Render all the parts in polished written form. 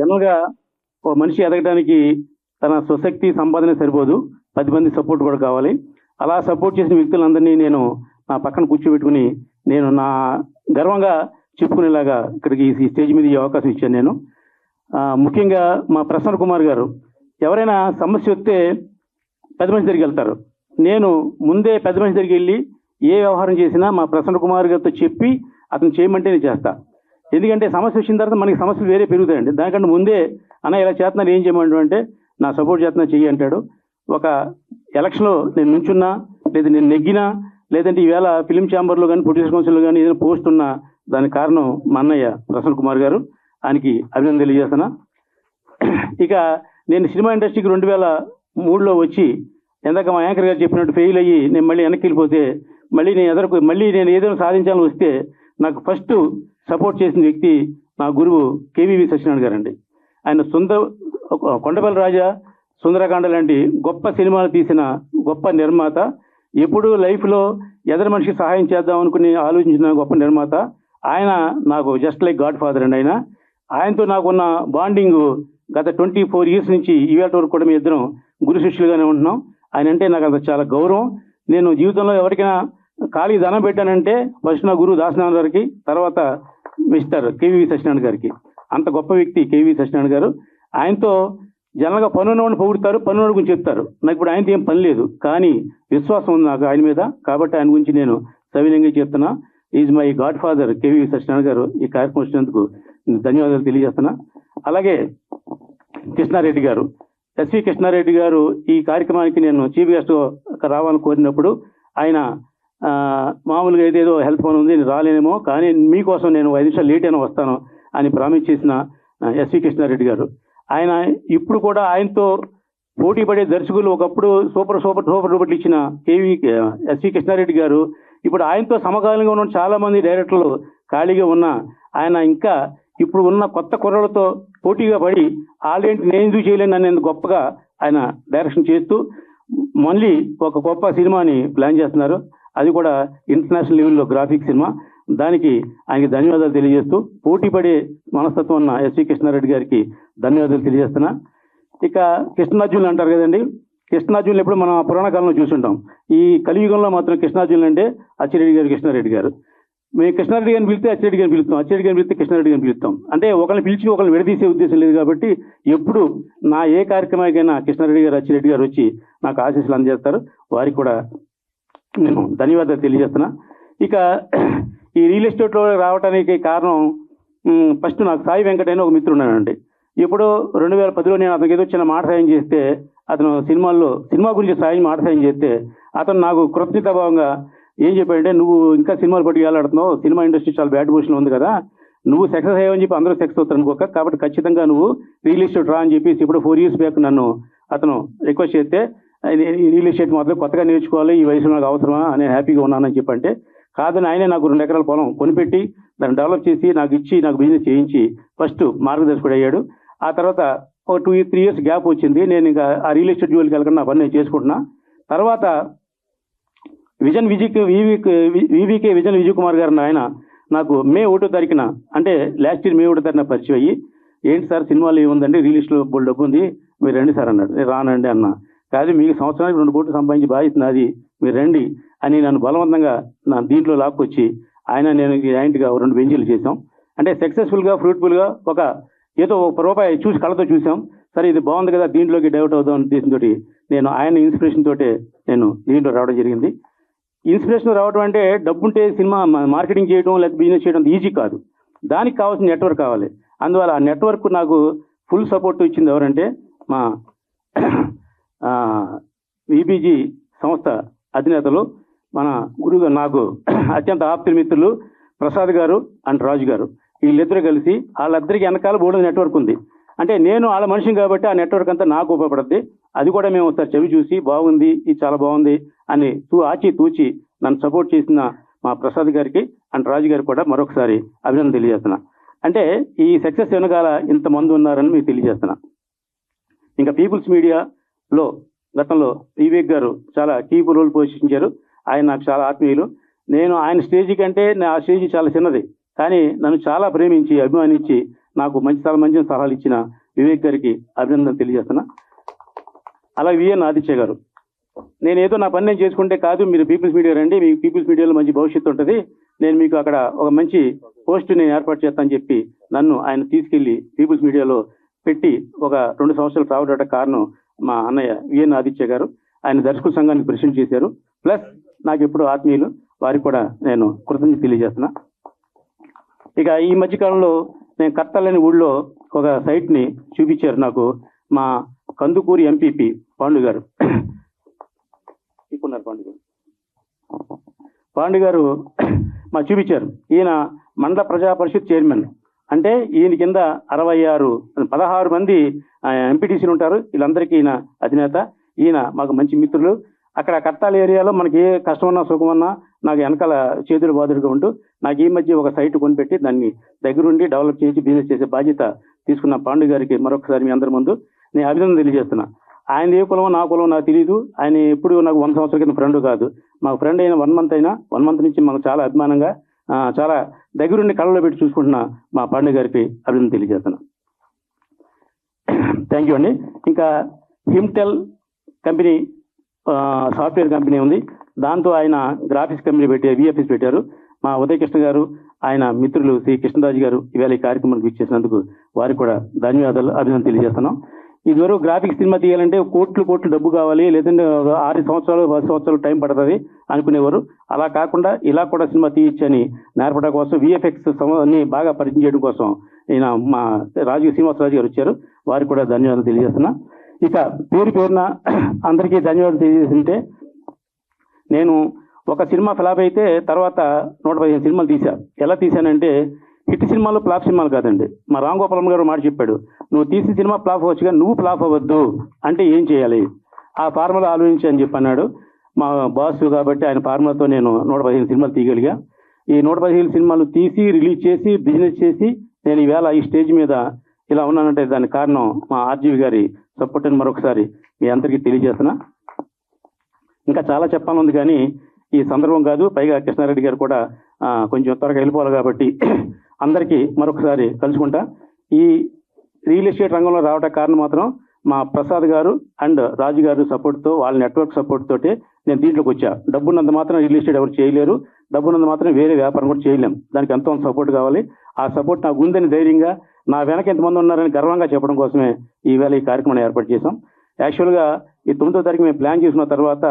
జనరల్గా ఓ మనిషి ఎదగడానికి తన స్వశక్తి సంపాదన సరిపోదు, 10 మంది సపోర్ట్ కూడా కావాలి. అలా సపోర్ట్ చేసిన వ్యక్తులందరినీ నేను నా పక్కన కూర్చోబెట్టుకుని నేను నా గర్వంగా చెప్పుకునేలాగా ఇక్కడికి ఈ స్టేజ్ మీద ఈ అవకాశం ఇచ్చాను నేను. ముఖ్యంగా మా ప్రసన్న కుమార్ గారు, ఎవరైనా సమస్య వస్తే పెద్ద మనిషి దగ్గరికి వెళ్తారు. నేను ముందే పెద్ద మనిషి దగ్గరికి వెళ్ళి ఏ వ్యవహారం చేసినా మా ప్రసన్న కుమార్ గారితో చెప్పి అతను చేయమంటే నేను చేస్తా. ఎందుకంటే సమస్య వచ్చిన తర్వాత మనకి సమస్యలు వేరే పెరుగుతాయండి. దానికంటే ముందే అన్న ఇలా చేస్తున్నారు, ఏం చేయమంటారు అంటే నా సపోర్ట్ చేస్తున్నా చెయ్యి అంటాడు. ఒక ఎలక్షన్లో నేను నుంచున్నా, లేదా నేను నెగ్గినా, లేదంటే ఈవేళ ఫిలిం ఛాంబర్లో కానీ ప్రొడ్యూసర్ కౌన్సిల్లో కానీ ఏదైనా పోస్ట్ ఉన్నా దానికి కారణం మా అన్నయ్య ప్రసన్న కుమార్ గారు. ఆయనకి అభినందన తెలియజేస్తున్నా. ఇక నేను సినిమా ఇండస్ట్రీకి 2003లో వచ్చి ఎందాక మా యాంకర్ గారు చెప్పినట్టు ఫెయిల్ అయ్యి నేను మళ్ళీ వెనక్కి వెళ్ళిపోతే మళ్ళీ నేను ఏదైనా సాధించాలని వస్తే నాకు ఫస్ట్ సపోర్ట్ చేసిన వ్యక్తి నా గురువు కేవీవి సత్యనారాయణ గారండి. ఆయన కొండపల్లి రాజా, సుందరకాండ లాంటి గొప్ప సినిమాలు తీసిన గొప్ప నిర్మాత. ఎప్పుడూ లైఫ్లో ఎదరి మనిషికి సహాయం చేద్దాం అనుకుని ఆలోచించిన గొప్ప నిర్మాత. ఆయన నాకు జస్ట్ లైక్ గాడ్ ఫాదర్ అండి. ఆయనతో నాకున్న బాండింగ్ గత 24 years నుంచి ఈవేళ వరకు కూడా మీ ఇద్దరం గురు శిష్యులుగానే ఉంటున్నాం. ఆయన అంటే నాకు అంత చాలా గౌరవం. నేను జీవితంలో ఎవరికైనా ఖాళీ ధనం పెట్టానంటే ఫస్ట్ నా గురువు దాసనారాయణ గారికి, తర్వాత మిస్టర్ కేవీవి సత్యనారాయణ గారికి. అంత గొప్ప వ్యక్తి కేవీవి సత్యనారాయణ గారు. ఆయనతో జనరల్గా పనున్నవాడిని పొగుడుతారు, పనున్నవాడి గురించి చెప్తారు. నాకు ఇప్పుడు ఆయనతో ఏం పని లేదు, కానీ విశ్వాసం ఉంది నాకు ఆయన మీద. కాబట్టి ఆయన గురించి నేను సవినయంగా చెప్తున్నా. Is my God father KVV Satyanarayana గారు. ఈ కార్యక్రమం వచ్చినందుకు ధన్యవాదాలు తెలియజేస్తున్నా. అలాగే కృష్ణారెడ్డి గారు, ఎస్వి కృష్ణారెడ్డి గారు ఈ కార్యక్రమానికి నేను చీఫ్ గెస్ట్గా రావాలని కోరినప్పుడు ఆయన మామూలుగా ఏదేదో హెల్ప్ పని ఉంది, నేను రాలేనేమో, కానీ మీకోసం నేను 5 నిమిషాలు లేట్ అయినా వస్తాను అని ప్రామిస్ చేసిన ఎస్వి కృష్ణారెడ్డి గారు. ఆయన ఇప్పుడు కూడా ఆయనతో పోటీ పడే దర్శకులు ఒకప్పుడు సూపర్ డూపర్లు ఇచ్చిన ఎస్వి కృష్ణారెడ్డి గారు ఇప్పుడు ఆయనతో సమకాలీనంగా ఉన్న చాలామంది డైరెక్టర్లు ఖాళీగా ఉన్న ఆయన ఇంకా ఇప్పుడు ఉన్న కొత్త కుర్రలతో పోటీగా పడి ఆల్రెడీ నేను ఎందుకు చేయలేను అనేది గొప్పగా ఆయన డైరెక్షన్ చేస్తూ మళ్ళీ ఒక గొప్ప సినిమాని ప్లాన్ చేస్తున్నారు. అది కూడా ఇంటర్నేషనల్ లెవెల్లో గ్రాఫిక్ సినిమా. దానికి ఆయనకి ధన్యవాదాలు తెలియజేస్తూ పోటీ పడే మనస్తత్వం ఉన్న ఎస్వి కృష్ణారెడ్డి గారికి ధన్యవాదాలు తెలియజేస్తున్నా. ఇక కృష్ణార్జునులు అంటారు కదండి, కృష్ణార్జునులు ఎప్పుడు మనం పురాణ కాలంలో చూసుంటాం. ఈ కలియుగంలో మాత్రం కృష్ణార్జునులు అంటే అచ్చిరెడ్డి గారు, కృష్ణారెడ్డి గారు. మేము కృష్ణారెడ్డి గారిని పిలిస్తే అచ్చిరెడ్డి గారిని పిలుస్తాం, అచ్చిరెడ్డి గారిని పిలిస్తే కృష్ణారెడ్డి గారిని పిలుస్తాం. అంటే ఒకరిని పిలిచి ఒకరిని విడదీసే ఉద్దేశం లేదు. కాబట్టి ఎప్పుడు నా ఏ కార్యక్రమానికైనా కృష్ణారెడ్డి గారు, అచ్చిరెడ్డి గారు వచ్చి నాకు ఆశీస్సులు అందజేస్తారు. వారికి కూడా నేను ధన్యవాదాలు తెలియజేస్తున్నా. ఇక ఈ రియల్ ఎస్టేట్లో రావడానికి కారణం ఫస్ట్ నాకు సాయి వెంకట అని ఒక మిత్రుడు ఉన్నానండి. ఇప్పుడు 2010లో నేను అతనికి ఏదో చిన్న మాట సాయం చేస్తే, అతను సినిమా గురించి మాట సాయం చేస్తే అతను నాకు కృతజ్ఞతాభావంగా ఏం చెప్పాడంటే, నువ్వు ఇంకా సినిమాలు పట్టుకు వెళ్ళాడుతున్నావు, సినిమా ఇండస్ట్రీ చాలా బ్యాడ్ పొజిషన్లో ఉంది కదా, నువ్వు సక్సెస్ అయ్యావని చెప్పి అందరూ సక్సెస్ అవుతారు అనుకోక, కాబట్టి ఖచ్చితంగా నువ్వు రియల్ ఎస్టేట్ రా అని చెప్పేసి ఇప్పుడు 4 years బ్యాక్ నన్ను అతను రిక్వెస్ట్ చేస్తే, రియల్ ఎస్టేట్ మొదలు కొత్తగా నేర్చుకోవాలి, ఈ వయసులో నాకు అవసరమా, నేను హ్యాపీగా ఉన్నానని చెప్పంటే, కాదని ఆయనే నాకు 2 ఎకరాల పొలం కొనిపెట్టి దాన్ని డెవలప్ చేసి నాకు ఇచ్చి నాకు బిజినెస్ చేయించి ఫస్ట్ మార్గదర్శకుడు అయ్యాడు. ఆ తర్వాత ఒక 2-3 years గ్యాప్ వచ్చింది. నేను ఇంకా ఆ రియల్ ఎస్టేట్ జోలికి వెళ్ళకుండా నా పని నేను చేసుకుంటున్నా. తర్వాత వివికే విజయ్ కుమార్ గారు ఆయన నాకు మే 1వ తారీఖున, అంటే లాస్ట్ ఇయర్ మే 1వ తారీఖున పరిచయం అయ్యి, ఏంటి సార్ సినిమాలు ఏముందండి, రియల్ ఎస్టేట్లో బోల్డ్ డబ్బు ఉంది, మీరు రండి సార్ అన్నాడు. నేను రానండి అన్న. కాదు, మీకు సంవత్సరానికి 2 కోట్లు సంపాదించి బాధ్యత నాది, మీరు రండి అని నన్ను బలవంతంగా నా దీంట్లో లాక్కొచ్చి నేను జాయింట్గా 2 బెంచీలు చేసాం. అంటే సక్సెస్ఫుల్గా ఫ్రూట్ఫుల్గా ఏదో ₹1 చూసి కళ్ళతో చూసాం. సరే ఇది బాగుంది కదా, దీంట్లోకి డైవర్ట్ అవుదాం అనే ఉద్దేశంతో నేను ఆయన ఇన్స్పిరేషన్ తోటే నేను దీంట్లో రావడం జరిగింది. ఇన్స్పిరేషన్ రావడం అంటే డబ్బుంటే సినిమా మార్కెటింగ్ చేయడం లేదా బిజినెస్ చేయడం ఈజీ కాదు, దానికి కావాల్సిన నెట్వర్క్ కావాలి. అందువల్ల ఆ నెట్వర్క్ నాకు ఫుల్ సపోర్ట్ ఇచ్చింది ఎవరంటే మా విబిజీ సంస్థ అధినేతలు, మన గురువు నాకు అత్యంత ఆప్తుల మిత్రులు ప్రసాద్ గారు అండ్ రాజు గారు. వీళ్ళిద్దరూ కలిసి వాళ్ళిద్దరికి వెనకాల బోర్డు నెట్వర్క్ ఉంది. అంటే నేను వాళ్ళ మనిషిని కాబట్టి ఆ నెట్వర్క్ అంతా నాకు ఉపయోగపడుద్ది. అది కూడా మేము ఒకసారి చెవి చూసి బాగుంది, ఇది చాలా బాగుంది అని తూచి నన్ను సపోర్ట్ చేసిన మా ప్రసాద్ గారికి అండ్ రాజు గారికి కూడా మరొకసారి అభినందన తెలియజేస్తున్నా. అంటే ఈ సక్సెస్ వెనకాల ఇంతమంది ఉన్నారని మీకు తెలియజేస్తున్నా. ఇంకా పీపుల్స్ మీడియాలో గతంలో వివేక్ గారు చాలా కీ రోల్ పోషించారు. ఆయన నాకు చాలా ఆత్మీయులు. నేను ఆయన స్టేజీ కంటే ఆ స్టేజీ చాలా చిన్నది, కానీ నన్ను చాలా ప్రేమించి అభిమానించి నాకు చాలా మంచి సలహాలు ఇచ్చిన వివేక్ గారికి అభినందన తెలియజేస్తున్నా. అలాగే విఎన్ ఆదిత్య గారు, నేను ఏదో నా పని నేను చేసుకుంటే కాదు, మీరు పీపుల్స్ మీడియా రండి, మీకు పీపుల్స్ మీడియాలో మంచి భవిష్యత్తు ఉంటుంది, నేను మీకు అక్కడ ఒక మంచి పోస్ట్ నేను ఏర్పాటు చేస్తానని చెప్పి నన్ను ఆయన తీసుకెళ్లి పీపుల్స్ మీడియాలో పెట్టి ఒక 2 సంవత్సరాలు రావడానికి కారణం మా అన్నయ్య విఎన్ ఆదిత్య గారు. ఆయన దర్శకుల సంఘానికి ప్రెసిడెంట్ చేశారు. ప్లస్ నాకు ఎప్పుడు ఆత్మీయులు, వారికి కూడా నేను కృతజ్ఞత తెలియజేస్తున్నా. ఇక ఈ మధ్యకాలంలో నేను కర్తాలని ఊళ్ళో ఒక సైట్ని చూపించారు నాకు మా కందుకూరి ఎంపీపీ పాండు గారు. ఇప్పుడున్నారు పాండు గారు మా చూపించారు. ఈయన మండల ప్రజా పరిషత్ చైర్మన్. అంటే ఈయన కింద 16 మంది ఎంపీటీసీలు ఉంటారు. వీళ్ళందరికీ ఈయన అధినేత. ఈయన మాకు మంచి మిత్రులు. అక్కడ కట్టాల ఏరియాలో మనకి ఏ కష్టమన్నా సుఖమన్నా నాకు వెనకాల చేతులు బాదుడుగా ఉంటూ నాకు ఈ మధ్య ఒక సైట్ కొనిపెట్టి దాన్ని దగ్గరుండి డెవలప్ చేసి బిజినెస్ చేసే బాధ్యత తీసుకున్న పాండు గారికి మరొకసారి మీ అందరి ముందు నేను అభినందన తెలియజేస్తున్నా. ఆయన ఏ కులమో నా కులమో నాకు తెలియదు. ఆయన ఎప్పుడు నాకు 100 సంవత్సరాల క్రితం ఫ్రెండ్ కాదు. మాకు ఫ్రెండ్ అయిన 1 మంత్ అయినా 1 మంత్ నుంచి మాకు చాలా అభిమానంగా చాలా దగ్గరుండి కళ్ళలో పెట్టి చూసుకుంటున్న మా పాండు గారికి అభినందన తెలియజేస్తున్నా. థ్యాంక్ యూ అండి. ఇంకా హిమ్టెల్ కంపెనీ సాఫ్ట్వేర్ కంపెనీ ఉంది. దాంతో ఆయన గ్రాఫిక్స్ కంపెనీ విఎఫ్ఎస్ పెట్టారు. మా ఉదయకృష్ణ గారు, ఆయన మిత్రులు శ్రీ కృష్ణరాజు గారు ఇవాళ ఈ కార్యక్రమానికి ఇచ్చేసినందుకు వారికి కూడా ధన్యవాదాలు, అభినందన తెలియజేస్తున్నాం. ఇదివరకు గ్రాఫిక్స్ సినిమా తీయాలంటే కోట్లు డబ్బు కావాలి, లేదంటే 6 సంవత్సరాలు 10 సంవత్సరాలు టైం పడుతుంది అనుకునేవారు. అలా కాకుండా ఇలా కూడా సినిమా తీయచ్చని నేర్పడం కోసం విఎఫ్ఎక్స్ ని బాగా పరిచయం చేయడం కోసం ఈయన మా శ్రీనివాసరాజు గారు వచ్చారు. వారికి కూడా ధన్యవాదాలు తెలియజేస్తున్నా. ఇక పేరున అందరికీ ధన్యవాదాలు తెలియజేస్తుంటే, నేను ఒక సినిమా ఫ్లాప్ అయితే తర్వాత 115 సినిమాలు తీశా. ఎలా తీశానంటే హిట్ సినిమాలు ఫ్లాప్ సినిమాలు కాదండి. మా రామ్ గోపాలం గారు మాట చెప్పాడు, నువ్వు తీసిన సినిమా ఫ్లాప్ అవ్వచ్చు కానీ నువ్వు ఫ్లాప్ అవ్వద్దు అంటే ఏం చేయాలి, ఆ ఫార్ములా ఆలోచించి అని చెప్పి అన్నాడు మా బాస్. కాబట్టి ఆయన ఫార్ములాతో నేను 115 సినిమాలు తీయగలిగా. ఈ 115 సినిమాలు తీసి రిలీజ్ చేసి బిజినెస్ చేసి నేను ఈవేళ ఈ స్టేజ్ మీద ఇలా ఉన్నానంటే దానికి కారణం మా ఆర్జీవి గారి సపోర్ట్ అని మరొకసారి మీ అందరికీ తెలియజేస్తున్నా. ఇంకా చాలా చెప్పాలని కానీ ఈ సందర్భం కాదు. పైగా కృష్ణారెడ్డి గారు కూడా కొంచెం త్వరగా వెళ్ళిపోవాలి కాబట్టి అందరికీ మరొకసారి కలుసుకుంటా. ఈ రియల్ ఎస్టేట్ రంగంలో రావడానికి కారణం మాత్రం మా ప్రసాద్ గారు అండ్ రాజు గారు సపోర్ట్తో, వాళ్ళ నెట్వర్క్ సపోర్ట్ తోటి నేను దీంట్లోకి వచ్చా. డబ్బున్నంత మాత్రం రియల్ ఎస్టేట్ ఎవరు చేయలేరు, డబ్బున్నంత మాత్రం వేరే వ్యాపారం కూడా చేయలేం. దానికి ఎంతో సపోర్ట్ కావాలి. ఆ సపోర్ట్ నాకు ఉందని ధైర్యంగా, నా వెనక ఎంతమంది ఉన్నారని గర్వంగా చెప్పడం కోసమే ఈవేళ ఈ కార్యక్రమాన్ని ఏర్పాటు చేశాం. యాక్చువల్గా ఈ 9వ తారీఖు మేము ప్లాన్ చేసుకున్న తర్వాత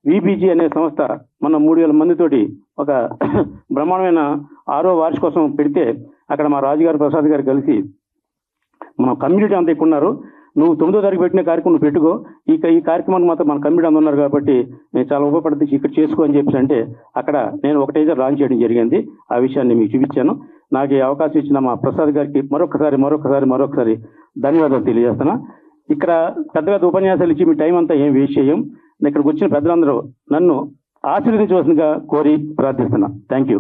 విబీజీ అనే సంస్థ మన 3000 మందితోటి ఒక బ్రహ్మాండమైన 6వ వార్షికోత్సవం పెడితే అక్కడ మా రాజుగారు ప్రసాద్ గారు కలిసి మన కమ్యూనిటీ అంతా ఎక్కువ ఉన్నారు, నువ్వు 9వ తారీఖు పెట్టిన కార్యక్రమం పెట్టుకో, ఈ కార్యక్రమానికి మాత్రం మన కమ్యూనిటీ అంతా ఉన్నారు కాబట్టి నేను చాలా ఉపయోగపడుతుంది, ఇక్కడ చేసుకో అని చెప్పేసి అంటే అక్కడ నేను ఒక టేజర్ లాంచ్ చేయడం జరిగింది. ఆ విషయాన్ని మీకు చూపించాను. నాకు ఈ అవకాశం ఇచ్చిన మా ప్రసాద్ గారికి మరొకసారి ధన్యవాదాలు తెలియజేస్తున్నా. ఇక్కడ పెద్ద ఉపన్యాసాలు ఇచ్చి మీ టైం అంతా ఏం వేస్ట్ చేయం. ఇక్కడికి వచ్చిన పెద్దలందరూ నన్ను ఆశీర్వదించవలసిందిగా కోరి ప్రార్థిస్తున్నా. Thank you.